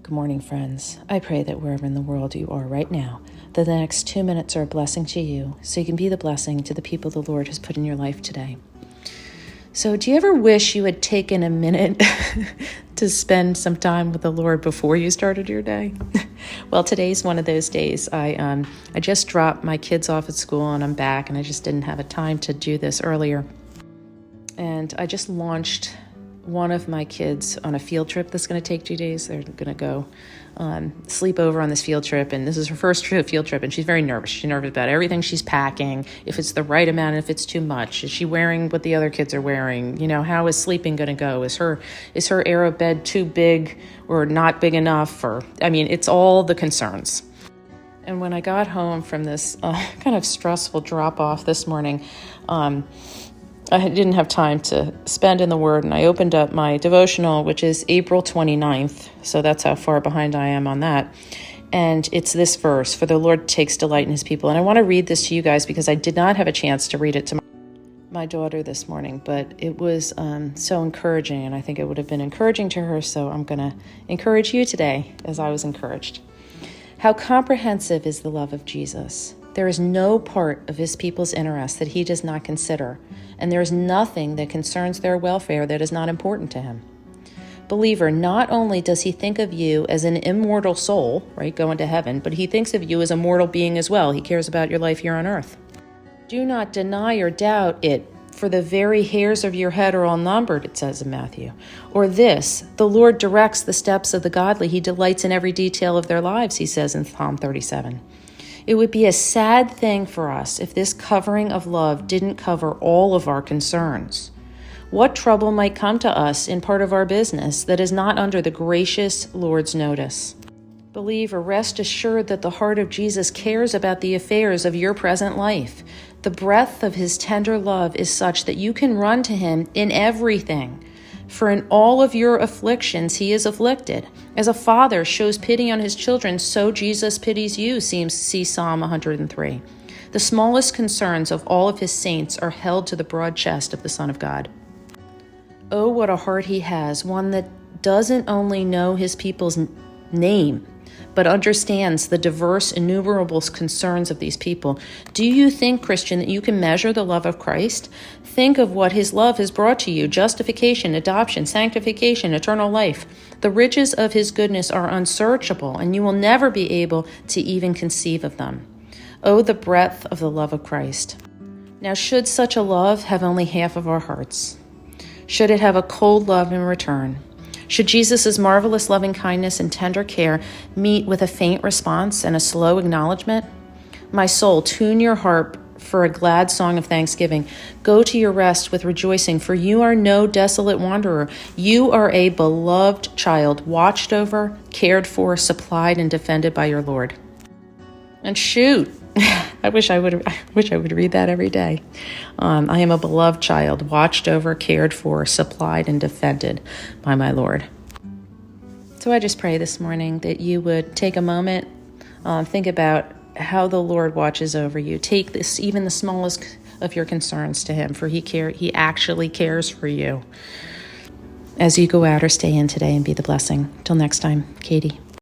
Good morning, friends. I pray that wherever in the world you are right now, that the next 2 minutes are a blessing to you, so you can be the blessing to the people the Lord has put in your life today. So do you ever wish you had taken a minute to spend some time with the Lord before you started your day? Well, today's one of those days. I just dropped my kids off at school and I'm back, and I just didn't have a time to do this earlier. And I just launched one of my kids on a field trip that's going to take 2 days. They're going to go sleep over on this field trip, and this is her first field trip, and she's very nervous. She's nervous about everything she's packing, if it's the right amount, if it's too much. Is she wearing what the other kids are wearing? You know, how is sleeping going to go? Is her aero bed too big or not big enough? It's all the concerns. And when I got home from this kind of stressful drop-off this morning, I didn't have time to spend in the Word, and I opened up my devotional, which is April 29th, so that's how far behind I am on that. And it's this verse, "For the Lord takes delight in his people." And I want to read this to you guys because I did not have a chance to read it to my daughter this morning, but it was so encouraging, and I think it would have been encouraging to her, so I'm going to encourage you today as I was encouraged. How comprehensive is the love of Jesus. There is no part of his people's interests that he does not consider, and there is nothing that concerns their welfare that is not important to him. Believer, not only does he think of you as an immortal soul, right, going to heaven, but he thinks of you as a mortal being as well. He cares about your life here on earth. Do not deny or doubt it, for the very hairs of your head are all numbered, it says in Matthew. Or this, the Lord directs the steps of the godly. He delights in every detail of their lives, he says in Psalm 37. It would be a sad thing for us if this covering of love didn't cover all of our concerns. What trouble might come to us in part of our business that is not under the gracious Lord's notice? Believer, rest assured that the heart of Jesus cares about the affairs of your present life. The breadth of his tender love is such that you can run to him in everything. For in all of your afflictions he is afflicted. As a father shows pity on his children, so Jesus pities you, see Psalm 103. The smallest concerns of all of his saints are held to the broad chest of the Son of God. Oh, what a heart he has, one that doesn't only know his people's name, but understands the diverse, innumerable concerns of these people. Do you think, Christian, that you can measure the love of Christ? Think of what his love has brought to you: justification, adoption, sanctification, eternal life. The riches of his goodness are unsearchable, and you will never be able to even conceive of them. Oh, the breadth of the love of Christ. Now, should such a love have only half of our hearts? Should it have a cold love in return? Should Jesus' marvelous loving kindness and tender care meet with a faint response and a slow acknowledgement? My soul, tune your harp for a glad song of thanksgiving. Go to your rest with rejoicing, for you are no desolate wanderer. You are a beloved child, watched over, cared for, supplied, and defended by your Lord. And shoot, I wish I would read that every day. I am a beloved child, watched over, cared for, supplied, and defended by my Lord. So I just pray this morning that you would take a moment, think about how the Lord watches over you. Take this, even the smallest of your concerns, to him, for he actually cares for you. As you go out or stay in today, and be the blessing. Till next time, Katie.